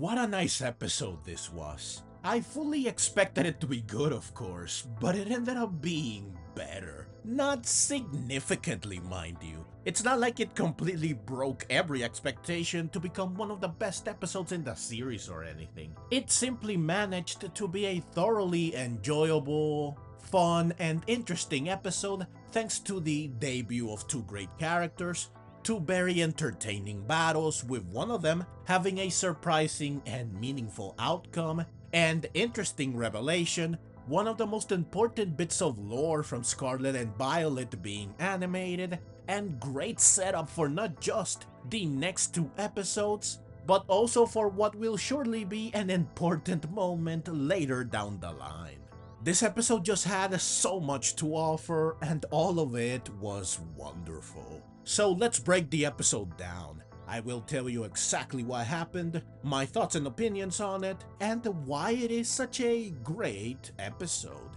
What a nice episode this was. I fully expected it to be good, of course, but it ended up being better. Not significantly, mind you. It's not like it completely broke every expectation to become one of the best episodes in the series or anything. It simply managed to be a thoroughly enjoyable, fun, and interesting episode thanks to the debut of two great characters, two very entertaining battles, with one of them having a surprising and meaningful outcome, and interesting revelation, one of the most important bits of lore from Scarlet and Violet being animated, and great setup for not just the next two episodes, but also for what will surely be an important moment later down the line. This episode just had so much to offer, and all of it was wonderful. So let's break the episode down. I will tell you exactly what happened, my thoughts and opinions on it, and why it is such a great episode.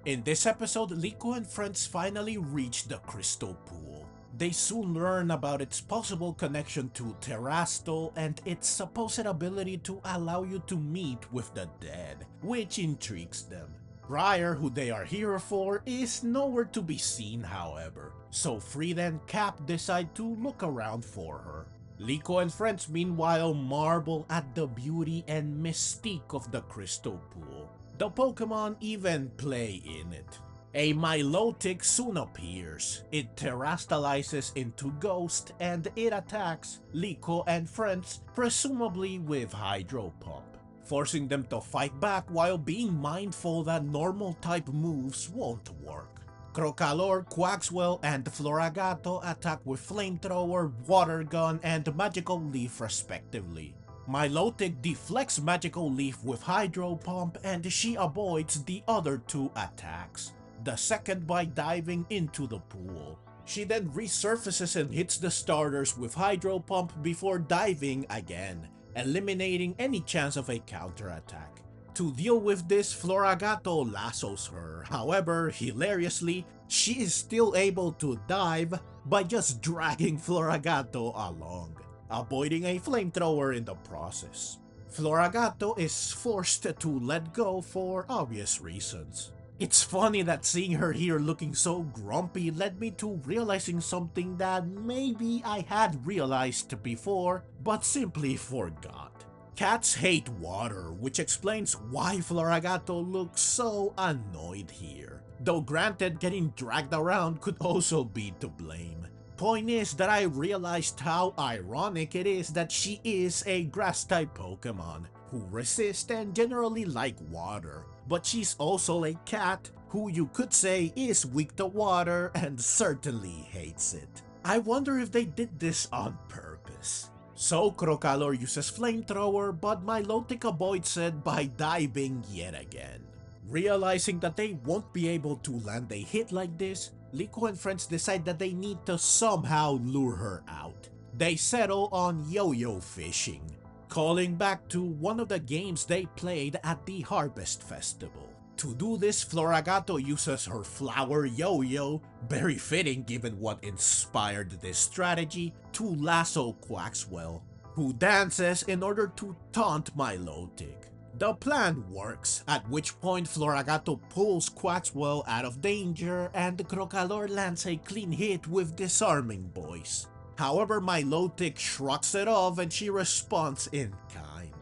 In this episode, Liko and friends finally reach the Crystal Pool. They soon learn about its possible connection to Terastal and its supposed ability to allow you to meet with the dead, which intrigues them. Briar, who they are here for, is nowhere to be seen however, so Frida and Cap decide to look around for her. Liko and friends meanwhile marvel at the beauty and mystique of the Crystal Pool. The Pokémon even play in it. A Milotic soon appears. It terastalizes into Ghost and it attacks Liko and friends, presumably with Hydro Pump, forcing them to fight back while being mindful that normal type moves won't work. Crocalor, Quaxwell, and Floragato attack with Flamethrower, Water Gun, and Magical Leaf respectively. Milotic deflects Magical Leaf with Hydro Pump and she avoids the other two attacks, the second by diving into the pool. She then resurfaces and hits the starters with Hydro Pump before diving again, eliminating any chance of a counterattack. To deal with this, Floragato lassos her. However, hilariously, she is still able to dive by just dragging Floragato along, avoiding a flamethrower in the process. Floragato is forced to let go for obvious reasons. It's funny that seeing her here looking so grumpy led me to realizing something that maybe I had realized before, but simply forgot. Cats hate water, which explains why Floragato looks so annoyed here. Though granted, getting dragged around could also be to blame. Point is that I realized how ironic it is that she is a grass-type Pokemon who resist and generally like water, but she's also a cat who you could say is weak to water and certainly hates it. I wonder if they did this on purpose. So Crocalor uses Flamethrower, but Milotic avoids it by diving yet again. Realizing that they won't be able to land a hit like this, Liko and friends decide that they need to somehow lure her out. They settle on yo-yo fishing, calling back to one of the games they played at the Harvest Festival. To do this, Floragato uses her flower yo-yo, very fitting given what inspired this strategy, to lasso Quaxwell, who dances in order to taunt Milotic. The plan works, at which point Floragato pulls Quaxwell out of danger and Crocalor lands a clean hit with Disarming Voice. However, Milotic shrugs it off and she responds in kind.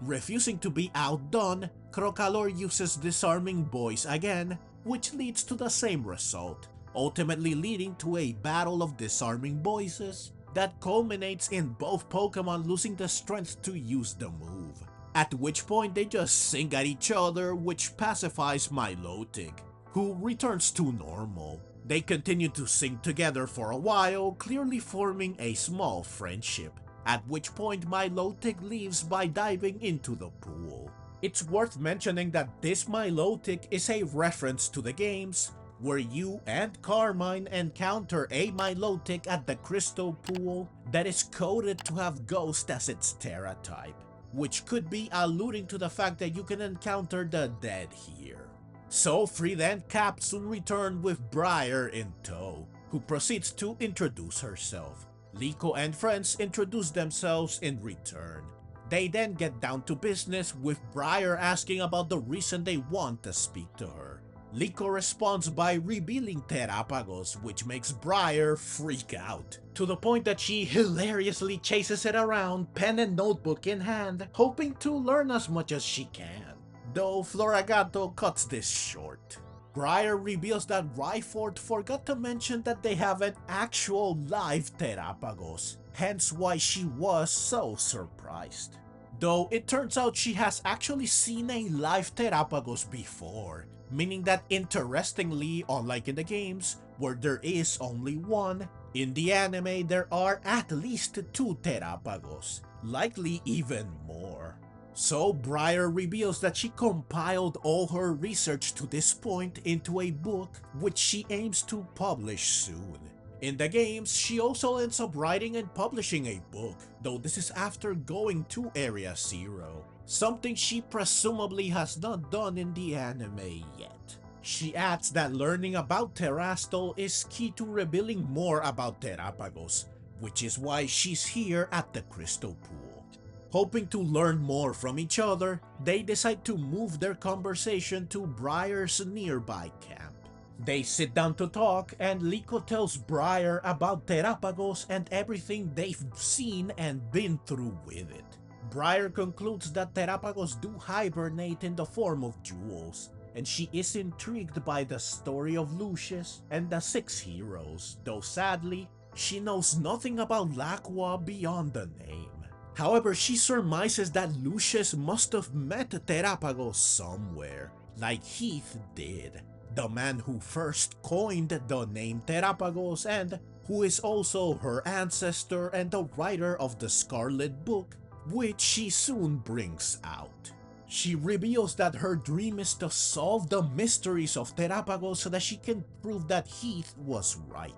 Refusing to be outdone, Crocalor uses Disarming Voice again, which leads to the same result, ultimately leading to a battle of disarming voices that culminates in both Pokemon losing the strength to use the move. At which point they just sing at each other, which pacifies Milotic, who returns to normal. They continue to sing together for a while, clearly forming a small friendship, at which point Milotic leaves by diving into the pool. It's worth mentioning that this Milotic is a reference to the games, where you and Carmine encounter a Milotic at the Crystal Pool that is coded to have Ghost as its Tera type, which could be alluding to the fact that you can encounter the dead here. So Frida and Cap soon return with Briar in tow, who proceeds to introduce herself. Liko and friends introduce themselves in return. They then get down to business, with Briar asking about the reason they want to speak to her. Liko responds by revealing Terapagos, which makes Briar freak out, to the point that she hilariously chases it around, pen and notebook in hand, hoping to learn as much as she can. Though Floragato cuts this short. Briar reveals that Ryford forgot to mention that they have an actual live Terapagos, hence why she was so surprised. Though it turns out she has actually seen a live Terapagos before, meaning that interestingly, unlike in the games, where there is only one, in the anime there are at least 2 Terapagos, likely even more. So Briar reveals that she compiled all her research to this point into a book, which she aims to publish soon. In the games, she also ends up writing and publishing a book, though this is after going to Area Zero, something she presumably has not done in the anime yet. She adds that learning about Terastal is key to revealing more about Terapagos, which is why she's here at the Crystal Pool. Hoping to learn more from each other, they decide to move their conversation to Briar's nearby camp. They sit down to talk, and Liko tells Briar about Terapagos and everything they've seen and been through with it. Briar concludes that Terapagos do hibernate in the form of jewels, and she is intrigued by the story of Lucius and the 6 heroes, though sadly, she knows nothing about Lacqua beyond the name. However, she surmises that Lucius must have met Terapagos somewhere, like Heath did, the man who first coined the name Terapagos and who is also her ancestor and the writer of the Scarlet Book, which she soon brings out. She reveals that her dream is to solve the mysteries of Terapagos so that she can prove that Heath was right.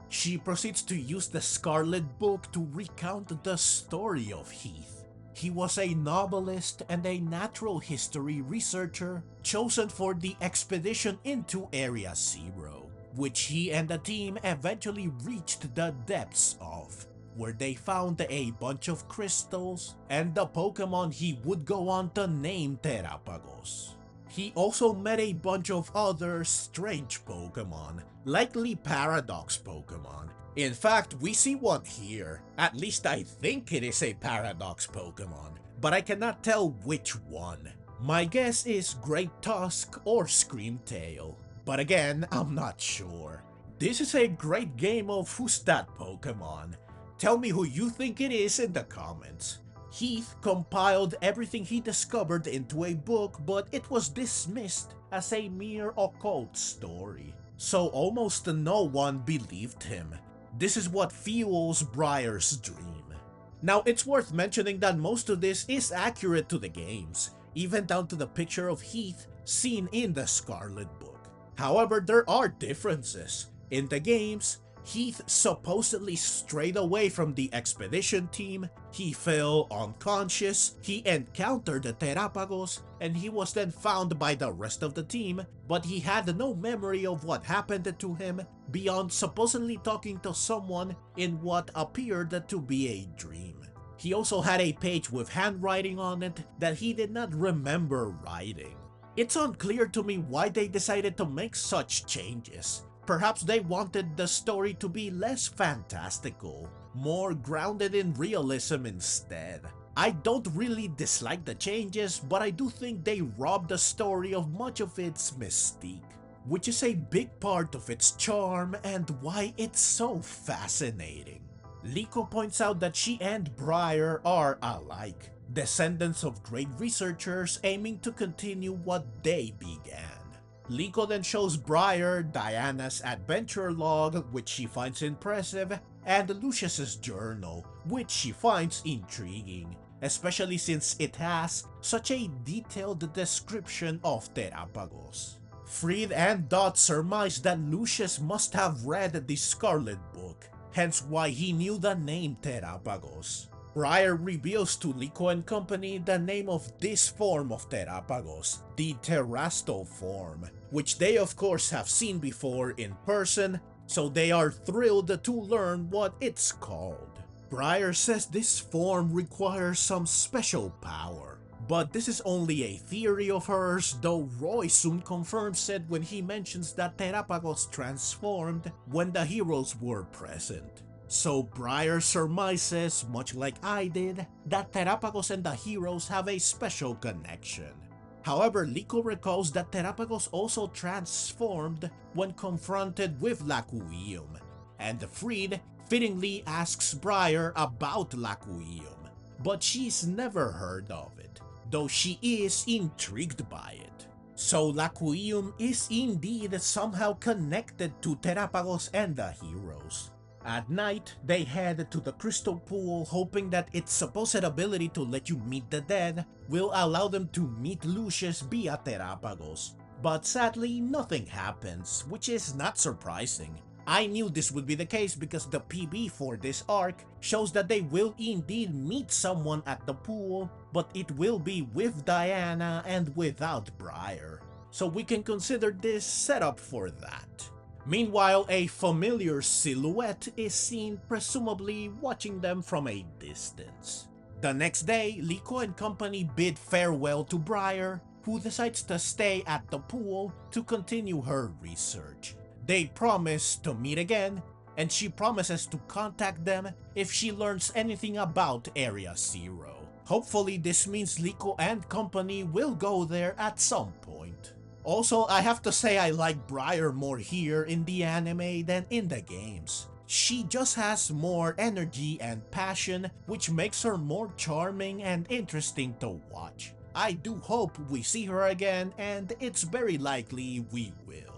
She proceeds to use the Scarlet Book to recount the story of Heath. He was a novelist and a natural history researcher chosen for the expedition into Area Zero, which he and the team eventually reached the depths of, where they found a bunch of crystals and the Pokemon he would go on to name Terapagos. He also met a bunch of other strange Pokemon, likely Paradox Pokemon. In fact, we see one here. At least I think it is a Paradox Pokemon, but I cannot tell which one. My guess is Great Tusk or Screamtail, but again, I'm not sure. This is a great game of Who's That Pokemon? Tell me who you think it is in the comments. Heath compiled everything he discovered into a book, but it was dismissed as a mere occult story, so almost no one believed him. This is what fuels Briars Dream. Now, it's worth mentioning that most of this is accurate to the games, even down to the picture of Heath seen in the Scarlet Book. However, there are differences. In the games, Heath supposedly strayed away from the expedition team, he fell unconscious, he encountered the Terapagos, and he was then found by the rest of the team, but he had no memory of what happened to him beyond supposedly talking to someone in what appeared to be a dream. He also had a page with handwriting on it that he did not remember writing. It's unclear to me why they decided to make such changes. Perhaps they wanted the story to be less fantastical, more grounded in realism instead. I don't really dislike the changes, but I do think they robbed the story of much of its mystique, which is a big part of its charm and why it's so fascinating. Liko points out that she and Briar are alike, descendants of great researchers aiming to continue what they began. Liko then shows Briar Diana's adventure log, which she finds impressive, and Lucius's journal, which she finds intriguing, especially since it has such a detailed description of Terapagos. Fried and Dot surmise that Lucius must have read the Scarlet Book, hence why he knew the name Terapagos. Briar reveals to Liko and company the name of this form of Terapagos, the Terastal form, which they of course have seen before in person, so they are thrilled to learn what it's called. Briar says this form requires some special power. But this is only a theory of hers, though Roy soon confirms it when he mentions that Terapagos transformed when the heroes were present. So Briar surmises, much like I did, that Terapagos and the heroes have a special connection. However, Liko recalls that Terapagos also transformed when confronted with Lakuium, and Fried fittingly asks Briar about Lakuium, but she's never heard of it, though she is intrigued by it. So Lakuium is indeed somehow connected to Terapagos and the heroes. At night, they head to the crystal pool hoping that its supposed ability to let you meet the dead will allow them to meet Lucius via Terapagos. But sadly, nothing happens, which is not surprising. I knew this would be the case because the PB for this arc shows that they will indeed meet someone at the pool, but it will be with Diana and without Briar. So we can consider this set up for that. Meanwhile, a familiar silhouette is seen presumably watching them from a distance. The next day, Liko and company bid farewell to Briar, who decides to stay at the pool to continue her research. They promise to meet again, and she promises to contact them if she learns anything about Area Zero. Hopefully this means Liko and company will go there at some point. Also, I have to say I like Briar more here in the anime than in the games. She just has more energy and passion, which makes her more charming and interesting to watch. I do hope we see her again, and it's very likely we will.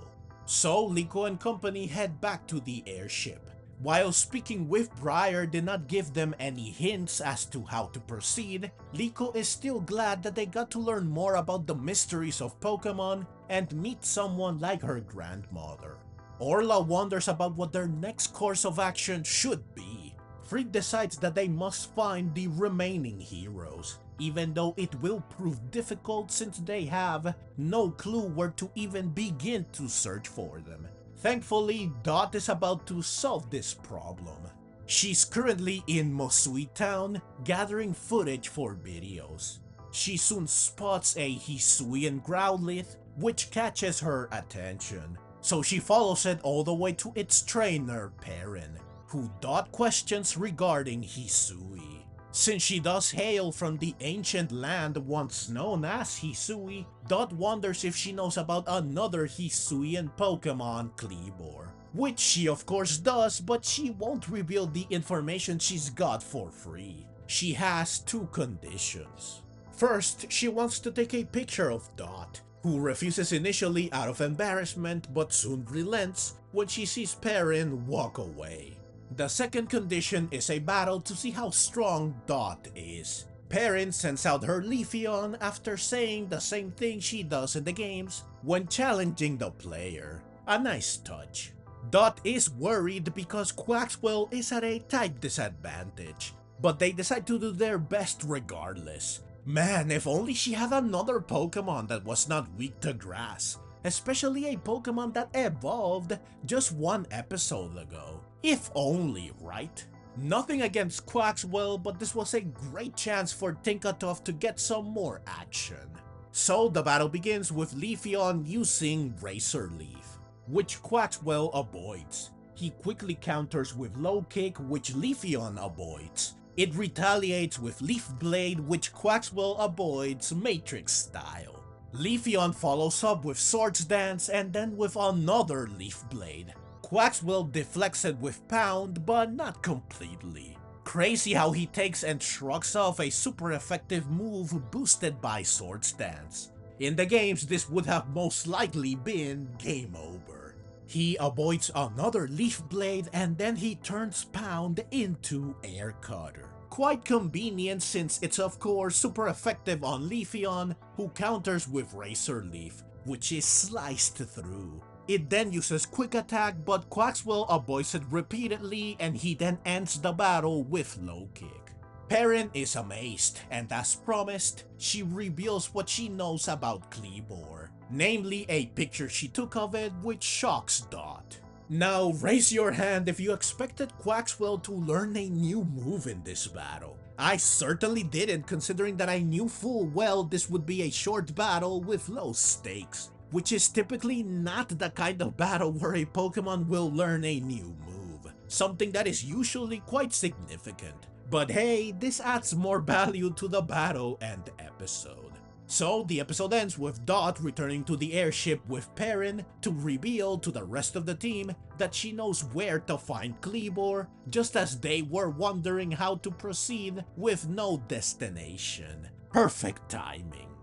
So Liko and company head back to the airship. While speaking with Briar did not give them any hints as to how to proceed, Liko is still glad that they got to learn more about the mysteries of Pokemon and meet someone like her grandmother. Orla wonders about what their next course of action should be. Fried decides that they must find the remaining heroes, even though it will prove difficult since they have no clue where to even begin to search for them. Thankfully, Dot is about to solve this problem. She's currently in Mosui Town gathering footage for videos. She soon spots a Hisuian Growlithe, which catches her attention, so she follows it all the way to its trainer, Perrin, who Dot questions regarding Hisui. Since she does hail from the ancient land once known as Hisui, Dot wonders if she knows about another Hisuian Pokemon, Kleavor. Which she of course does, but she won't reveal the information she's got for free. She has two conditions. First, she wants to take a picture of Dot, who refuses initially out of embarrassment but soon relents when she sees Perrin walk away. The second condition is a battle to see how strong Dot is. Perrin sends out her Leafeon after saying the same thing she does in the games when challenging the player. A nice touch. Dot is worried because Quaxwell is at a type disadvantage, but they decide to do their best regardless. Man, if only she had another Pokemon that was not weak to grass, especially a Pokemon that evolved just one episode ago. If only, right? Nothing against Quaxwell, but this was a great chance for Tinkatuff to get some more action. So the battle begins with Leafeon using Razor Leaf, which Quaxwell avoids. He quickly counters with Low Kick, which Leafeon avoids. It retaliates with Leaf Blade, which Quaxwell avoids Matrix style. Leafeon follows up with Swords Dance and then with another Leaf Blade. Quaxwell deflects it with Pound, but not completely. Crazy how he takes and shrugs off a super effective move boosted by Swords Dance. In the games, this would have most likely been game over. He avoids another Leaf Blade and then he turns Pound into Air Cutter. Quite convenient since it's of course super effective on Leafeon, who counters with Razor Leaf, which is sliced through. It then uses Quick Attack, but Quaxwell avoids it repeatedly and he then ends the battle with Low Kick. Perrin is amazed, and as promised, she reveals what she knows about Kleavor, namely a picture she took of it which shocks Dot. Now raise your hand if you expected Quaxwell to learn a new move in this battle. I certainly didn't, considering that I knew full well this would be a short battle with low stakes, which is typically not the kind of battle where a Pokemon will learn a new move, something that is usually quite significant. But hey, this adds more value to the battle and episode. So the episode ends with Dot returning to the airship with Perrin to reveal to the rest of the team that she knows where to find Kleavor, just as they were wondering how to proceed with no destination. Perfect timing.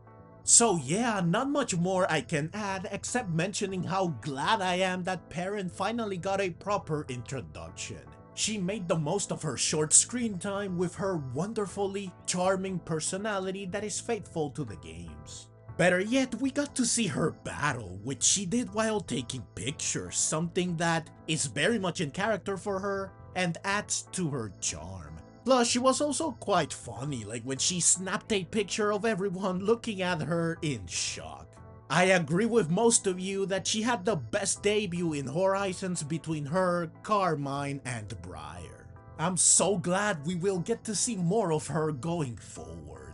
So yeah, not much more I can add except mentioning how glad I am that Perrin finally got a proper introduction. She made the most of her short screen time with her wonderfully charming personality that is faithful to the games. Better yet, we got to see her battle, which she did while taking pictures, something that is very much in character for her and adds to her charm. Plus, she was also quite funny, like when she snapped a picture of everyone looking at her in shock. I agree with most of you that she had the best debut in Horizons between her, Carmine, and Briar. I'm so glad we will get to see more of her going forward.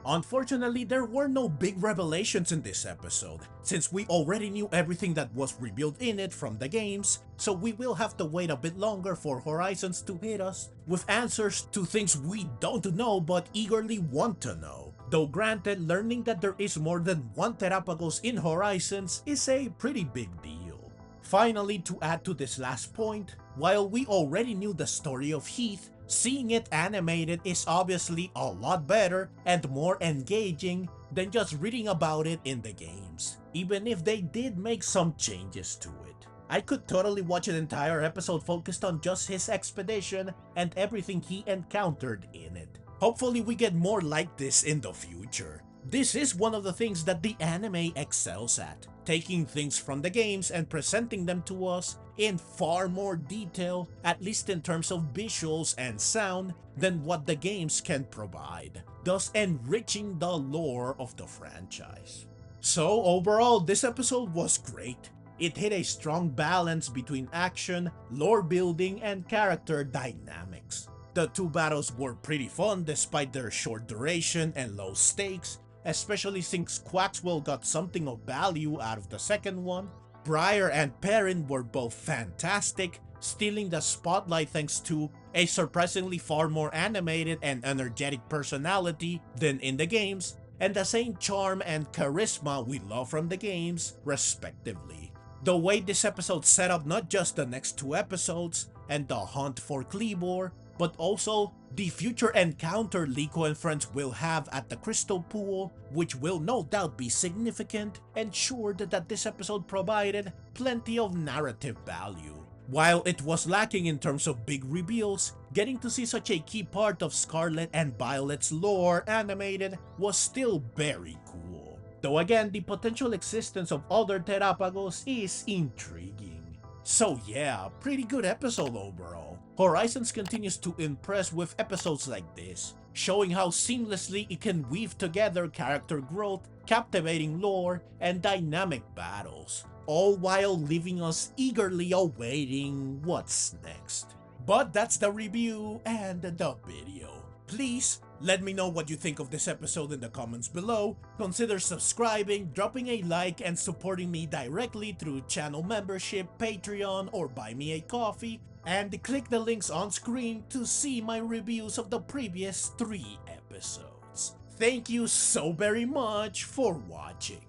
Unfortunately, there were no big revelations in this episode, since we already knew everything that was revealed in it from the games, so we will have to wait a bit longer for Horizons to hit us with answers to things we don't know but eagerly want to know. Though granted, learning that there is more than one Terapagos in Horizons is a pretty big deal. Finally, to add to this last point, while we already knew the story of Heath, seeing it animated is obviously a lot better and more engaging than just reading about it in the games, even if they did make some changes to it. I could totally watch an entire episode focused on just his expedition and everything he encountered in it. Hopefully we get more like this in the future. This is one of the things that the anime excels at, taking things from the games and presenting them to us in far more detail, at least in terms of visuals and sound, than what the games can provide, thus enriching the lore of the franchise. So overall, this episode was great. It hit a strong balance between action, lore building, and character dynamics. The two battles were pretty fun despite their short duration and low stakes, especially since Quaxwell got something of value out of the second one. Briar and Perrin were both fantastic, stealing the spotlight thanks to a surprisingly far more animated and energetic personality than in the games, and the same charm and charisma we love from the games, respectively. The way this episode set up not just the next two episodes and the hunt for Kleavor, but also the future encounter Liko and friends will have at the Crystal Pool, which will no doubt be significant, ensured that this episode provided plenty of narrative value. While it was lacking in terms of big reveals, getting to see such a key part of Scarlet and Violet's lore animated was still very cool. Though again, the potential existence of other Terapagos is intriguing. So yeah, pretty good episode overall. Horizons continues to impress with episodes like this, showing how seamlessly it can weave together character growth, captivating lore, and dynamic battles, all while leaving us eagerly awaiting what's next. But that's the review and the video. Please let me know what you think of this episode in the comments below. Consider subscribing, dropping a like, and supporting me directly through channel membership, Patreon, or buy me a coffee. And click the links on screen to see my reviews of the previous 3 episodes. Thank you so very much for watching.